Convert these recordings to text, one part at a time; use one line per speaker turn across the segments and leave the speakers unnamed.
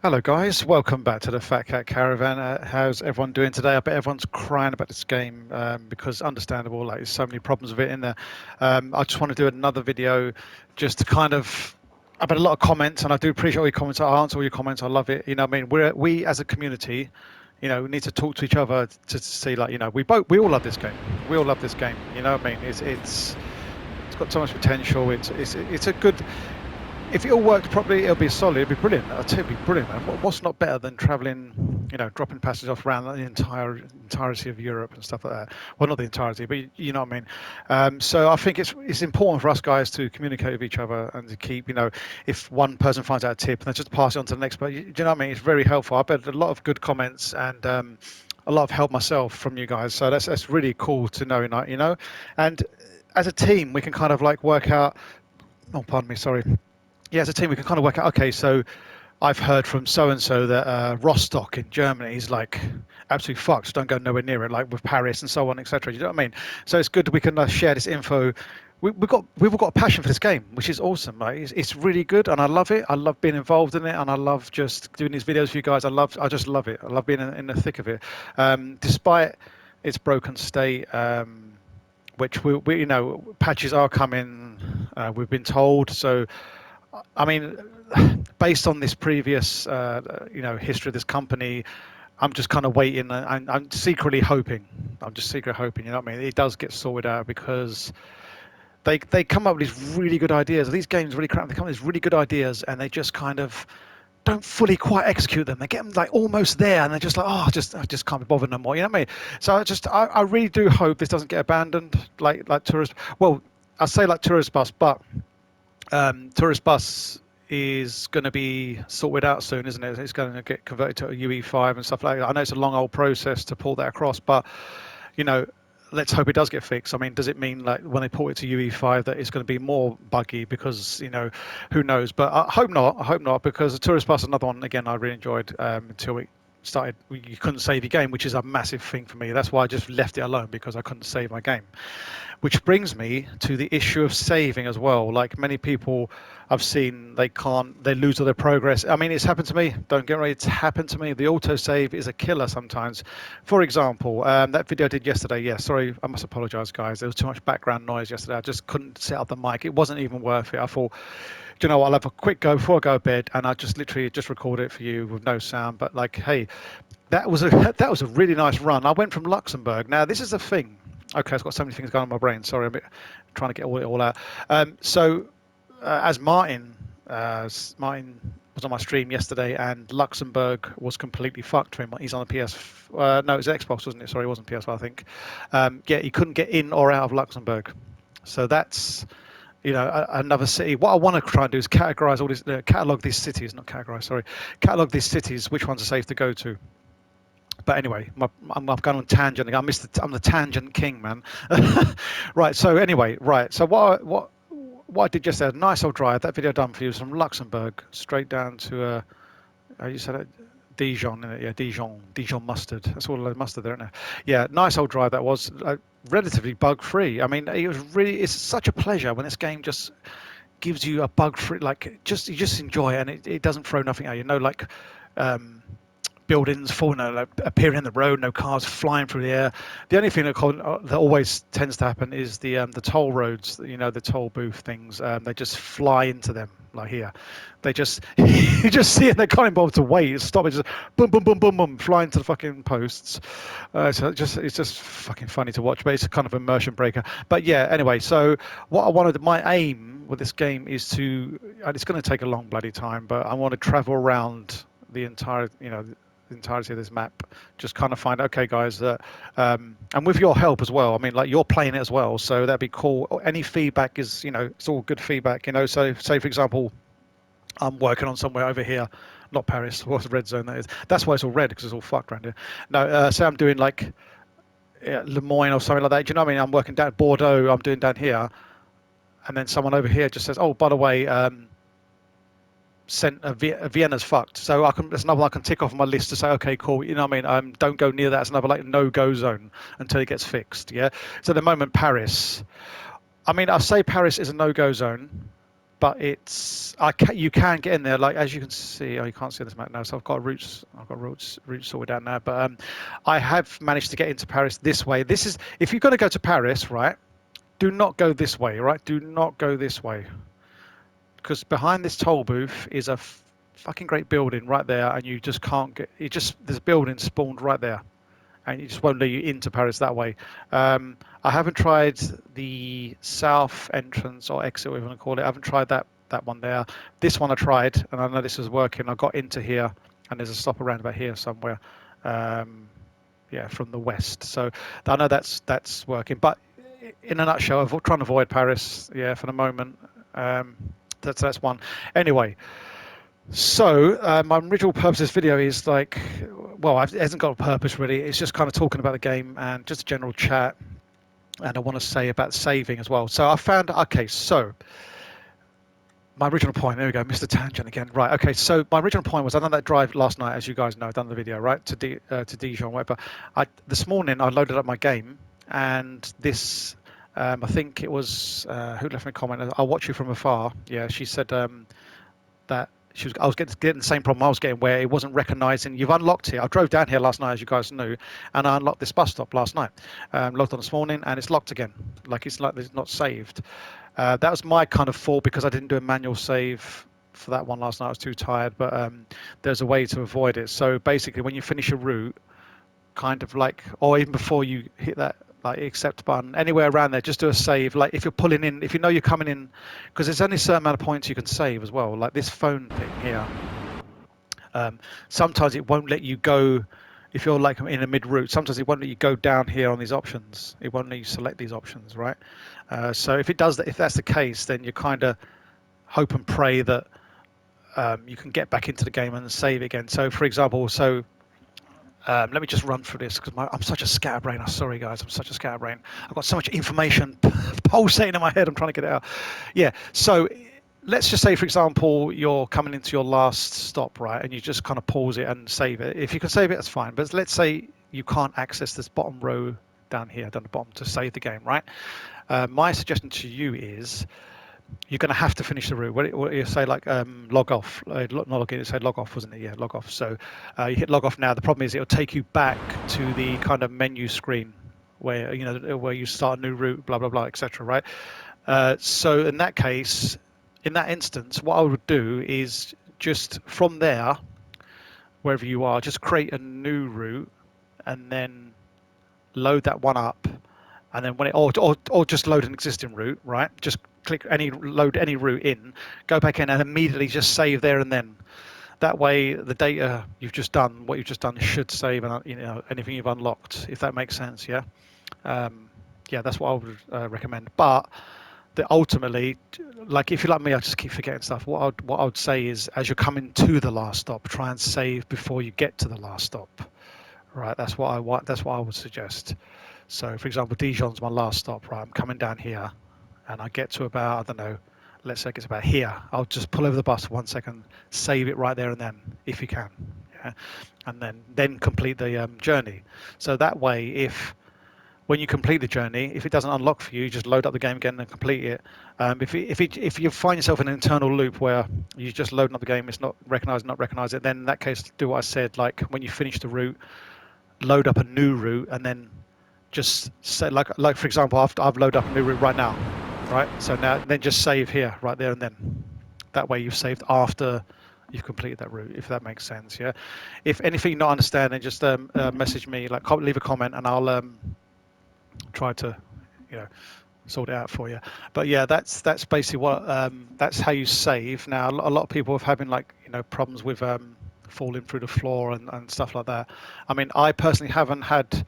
Hello guys, welcome back to the Fat Cat Caravan. How's everyone doing today? I bet everyone's crying about this game because understandable, like there's so many problems with it in there. I just want to do another video just to kind of, I've had a lot of comments and I do appreciate all your comments. I answer all your comments, I love it. You know what I mean? We as a community, you know, we need to talk to each other to see like, you know, we all love this game. We all love this game, you know what I mean? It's got so much potential. It's a good, if it all worked properly, it'll be solid. It'll be brilliant. I'll tell you, it'll be brilliant. Man. What's not better than traveling, you know, dropping passengers off around the entirety of Europe and stuff like that. Well, not the entirety, but you know what I mean. So I think it's important for us guys to communicate with each other and to keep, you know, if one person finds out a tip, then just pass it on to the next. But do you know what I mean? It's very helpful. I've had a lot of good comments and a lot of help myself from you guys. So that's really cool to know, you know. And as a team, we can kind of like work out. Oh, pardon me. Sorry. Yeah, as a team, we can kind of work out, okay, so I've heard from so-and-so that Rostock in Germany is like absolutely fucked, don't go nowhere near it, like with Paris and so on, etc. You know what I mean? So it's good that we can share this info. We've all got a passion for this game, which is awesome. Right? It's really good, and I love it. I love being involved in it, and I love just doing these videos for you guys. I just love it. I love being in the thick of it, despite its broken state. Which we you know patches are coming. We've been told so. I mean, based on this previous, you know, history of this company, I'm just kind of waiting. I'm secretly hoping. I'm just secretly hoping. You know what I mean? It does get sorted out because they come up with these really good ideas. These games really crap. They come up with these really good ideas, and they just kind of don't fully quite execute them. They get them like almost there, and they're just like, oh, I just can't be bothered no more. You know what I mean? So I really do hope this doesn't get abandoned, like tourist. Well, I say like tourist bus, but tourist bus is going to be sorted out soon, isn't it? It's going to get converted to a UE5 and stuff like that. I know it's a long old process to pull that across, but you know, let's hope it does get fixed. I mean, does it mean like when they port it to UE5 that it's going to be more buggy because, you know, who knows? But I hope not. I hope not, because the tourist bus, another one again I really enjoyed until we started. You couldn't save your game, which is a massive thing for me. That's why I just left it alone, because I couldn't save my game. Which brings me to the issue of saving as well. Like many people I've seen, they lose all their progress. I mean, it's happened to me. Don't get me wrong, it's happened to me. The autosave is a killer sometimes. For example, that video I did yesterday. Yeah, sorry, I must apologize, guys. There was too much background noise yesterday. I just couldn't set up the mic. It wasn't even worth it. I thought, do you know what, I'll have a quick go before I go to bed, and I just literally just record it for you with no sound. But like, hey, that was a really nice run. I went from Luxembourg. Now, this is the thing. Okay, I've got so many things going on in my brain. Sorry, I'm trying to get it all out. As Martin was on my stream yesterday, and Luxembourg was completely fucked for him. He's on the PS. No, it was Xbox, wasn't it? Sorry, it wasn't PS4, I think. Yeah, he couldn't get in or out of Luxembourg. So that's, you know, another city. What I want to try and do is categorize all these, catalog these cities, not categorize. Sorry, catalog these cities. Which ones are safe to go to? But anyway, I'm going on tangent. I'm the tangent king, man. Right. So anyway, right. So what I did just there, nice old drive. That video done for you was from Luxembourg straight down to you said it, Dijon, yeah, Dijon mustard. That's all the mustard there, isn't it? Yeah, nice old drive that was, relatively bug free. I mean, it's such a pleasure when this game just gives you a bug free, like you just enjoy it, and it doesn't throw nothing at you. No, like. Buildings falling, like, appearing in the road, no cars flying through the air. The only thing that always tends to happen is the toll roads, you know, the toll booth things. They just fly into them, like here. They just you just see it. They can't even bother to wait, stop it, just boom, boom, boom, boom, boom, fly into the fucking posts. So it's just fucking funny to watch, but it's a kind of immersion breaker. But yeah, anyway. So what I wanted, my aim with this game is to, and it's going to take a long bloody time, but I want to travel around the entire, you know, the entirety of this map, just kind of find, okay guys, that and with your help as well, I mean, like, you're playing it as well, so that'd be cool. Any feedback is, you know, it's all good feedback, you know. So say for example, I'm working on somewhere over here, not Paris, what's the red zone that is, that's why it's all red, because it's all fucked around here. No, say I'm doing like Le Moyne or something like that, do you know what I mean? I'm working down Bordeaux, I'm doing down here, and then someone over here just says, oh, by the way, Vienna's fucked, so that's another one I can tick off on my list to say, okay, cool, you know what I mean, don't go near that. It's another like no-go zone until it gets fixed. Yeah, so at the moment, Paris, I mean, I say Paris is a no-go zone, but it's you can get in there, like as you can see. Oh, you can't see this map now, so I've got routes sorted out now. But I have managed to get into Paris this way. This is, if you're going to go to Paris, right? Do not go this way, right? Do not go this way, because behind this toll booth is a fucking great building right there, and you just can't get. It just, there's a building spawned right there, and it just won't let you into Paris that way. I haven't tried the south entrance or exit, whatever you want to call it. I haven't tried that one there. This one I tried, and I know this is working. I got into here, and there's a stop around about here somewhere. Yeah, from the west. So I know that's working. But in a nutshell, I'm trying to avoid Paris. Yeah, for the moment. That's one. Anyway. So my original purpose of this video is like, well, it hasn't got a purpose really. It's just kind of talking about the game and just a general chat. And I want to say about saving as well. So I found, okay, so my original point, there we go, Mr. Tangent again. Right, okay, so my original point was I done that drive last night, as you guys know, I've done the video, right, to Dijon, whatever. This morning I loaded up my game, and this, I think it was, who left me a comment? I'll watch you from afar. Yeah, she said that I was getting the same problem I was getting, where it wasn't recognizing. You've unlocked it. I drove down here last night, as you guys knew, and I unlocked this bus stop last night. Logged on this morning, and it's locked again. Like it's not saved. That was my kind of fault, because I didn't do a manual save for that one last night. I was too tired, but there's a way to avoid it. So basically, when you finish a route, kind of like, or even before you hit that like accept button, anywhere around there, just do a save. Like if you're pulling in, if you know you're coming in, because there's only a certain amount of points you can save as well. Like this phone thing here, sometimes it won't let you go. If you're like in a mid route, sometimes it won't let you go down here on these options. It won't let you select these options, right? So if it does that, if that's the case, then you kind of hope and pray that you can get back into the game and save again. So for example, let me just run through this, because I'm such a scatterbrain. I'm sorry, guys. I'm such a scatterbrain. I've got so much information pulsating in my head. I'm trying to get it out. Yeah. So let's just say, for example, you're coming into your last stop, right? And you just kind of pause it and save it. If you can save it, that's fine. But let's say you can't access this bottom row down here, down the bottom, to save the game, right? My suggestion to you is, you're going to have to finish the route. What you say, like log off, not log in, it said log off, wasn't it? Yeah, log off. So you hit log off now. The problem is it'll take you back to the kind of menu screen where where you start a new route, blah blah blah, etc. Right? So in that case, in that instance, what I would do is just from there, wherever you are, just create a new route and then load that one up. And then when it, or just load an existing route, right? Just load any route in, go back in, and immediately just save there and then. That way, the data you've just done, what you've just done, should save, and anything you've unlocked, if that makes sense. Yeah, yeah, that's what I would recommend. But ultimately, like if you're like me, I just keep forgetting stuff. What I would say is, as you're coming to the last stop, try and save before you get to the last stop. Right, that's what I would suggest. So, for example, Dijon's my last stop, right? I'm coming down here, and I get to about, I don't know, let's say it's about here. I'll just pull over the bus for 1 second, save it right there and then, if you can, yeah? And then complete the journey. So that way, when you complete the journey, if it doesn't unlock for you, just load up the game again and complete it. If you find yourself in an internal loop where you're just loading up the game, it's not recognize it, then in that case, do what I said. Like when you finish the route, load up a new route, and then just say, like for example, I've loaded up a new route right now, right? So now then just save here, right there and then. That way you've saved after you've completed that route, if that makes sense. Yeah. If anything you're not understanding, just message me, like leave a comment, and I'll try to sort it out for you. But yeah, that's basically what that's how you save. Now a lot of people are having problems with falling through the floor and stuff like that. I mean, I personally haven't had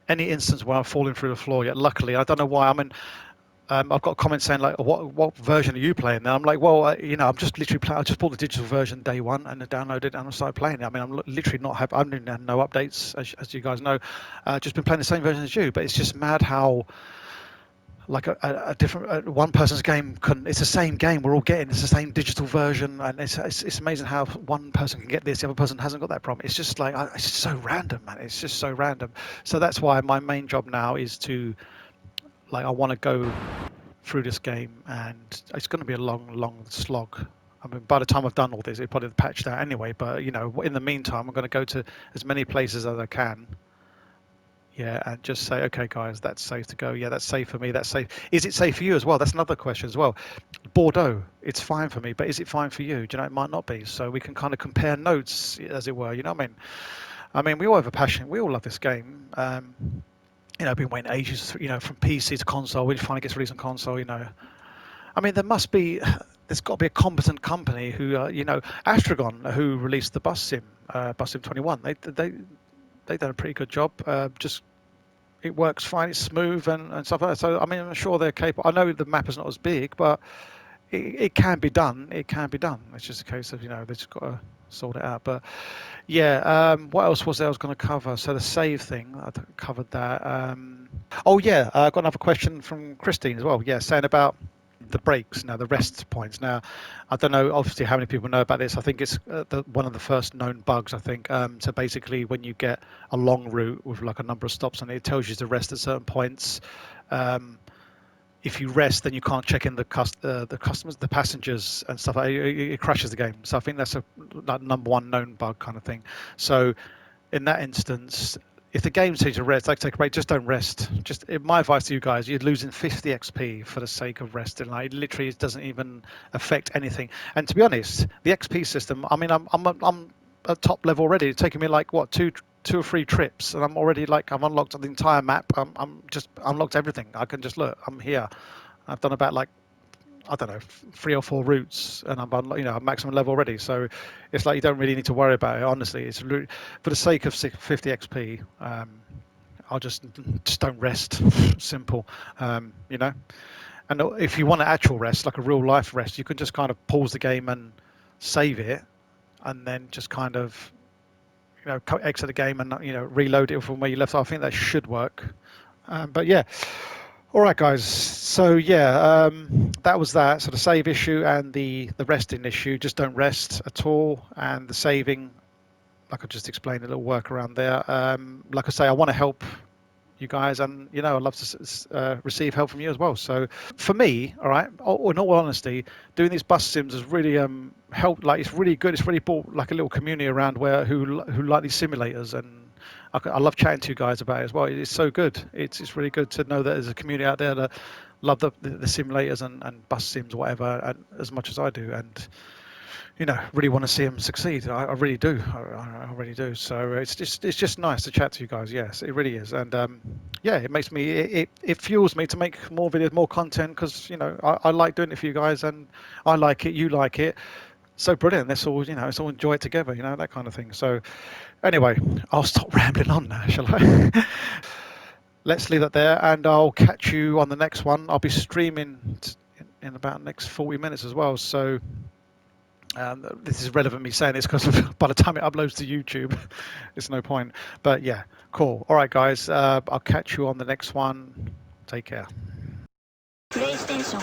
any instance where I'm falling through the floor yet. Luckily, I don't know why. I mean, I've got comments saying like, "What version are you playing?" Now I'm like, "Well, I'm just literally playing. I just bought the digital version day one and I downloaded it and I started playing it. I mean, I'm literally not happy. I've had no updates, as you guys know. Just been playing the same version as you. But it's just mad how like a different one person's game it's the same game we're all getting. It's the same digital version, and it's amazing how one person can get this, the other person hasn't got that problem. It's just like it's just so random, man. It's just so random. So that's why my main job now is to I want to go through this game, and it's going to be a long slog. I mean, by the time I've done all this, it'll probably be patched out anyway. But you know, in the meantime, I'm going to go to as many places as I can. Yeah, and just say, okay, guys, that's safe to go. Yeah, that's safe for me. That's safe. Is it safe for you as well? That's another question as well. Bordeaux, it's fine for me, but is it fine for you? Do you know, it might not be. So we can kind of compare notes, as it were. You know what I mean? I mean, we all have a passion. We all love this game. You know, I've been waiting ages. You know, from PC to console. When it finally gets released on console, you know, I mean, there's got to be a competent company who, you know, Astragon, who released the Bus Sim 21. They done a pretty good job. Just it works fine. It's smooth and stuff like that. So I mean, I'm sure they're capable. I know the map is not as big, but it can be done. It can be done. It's just a case of, you know, they just got to sort it out. But yeah, what else was there I was going to cover? So the save thing, I covered that. Oh yeah, I got another question from Christine as well. Yeah, saying about the breaks now, the rest points. Now, I don't know obviously how many people know about this. I think it's one of the first known bugs, I think. So basically when you get a long route with like a number of stops on it, it tells you to rest at certain points. If you rest, then you can't check in the customers, the passengers and stuff. It crashes the game. So I think that's a like number one known bug kind of thing. So in that instance, if the game says to rest, like take a break, just don't rest. Just my advice to you guys: you're losing 50 XP for the sake of resting. Like it literally doesn't even affect anything. And to be honest, the XP system. I mean, I'm at top level already. It's taken me like what two or three trips, and I'm already like I've unlocked the entire map. I'm just unlocked everything. I can just look. I'm here. I've done about like I don't know 3 or 4 routes, and I'm maximum level already. So it's like you don't really need to worry about it. Honestly, it's for the sake of 50 XP. I'll just don't rest. Simple, you know. And if you want an actual rest, like a real life rest, you can just kind of pause the game and save it, and then just kind of exit the game and reload it from where you left off. I think that should work. But yeah. All right, guys. So yeah, that was that. So the save issue and the resting issue. Just don't rest at all. And the saving, like I just explained, a little workaround there. Like I say, I want to help you guys, and I'd love to receive help from you as well. So for me, all right, in all honesty, doing these bus sims has really helped. Like it's really good. It's really brought like a little community around who like these simulators, and I love chatting to you guys about it as well. It's so good. It's really good to know that there's a community out there that love the simulators and bus sims, whatever, and as much as I do, and really want to see them succeed. I really do. I really do. So it's just nice to chat to you guys. Yes, it really is. And yeah, it makes me it fuels me to make more videos, more content, because I like doing it for you guys, and I like it. You like it. So brilliant. Let's all let's all enjoy it together. That kind of thing. So anyway, I'll stop rambling on now, shall I? Let's leave that there, and I'll catch you on the next one. I'll be streaming in about the next 40 minutes as well. So. This is relevant me saying this because by the time it uploads to YouTube, it's no point. But yeah, cool. All right, guys. I'll catch you on the next one. Take care. PlayStation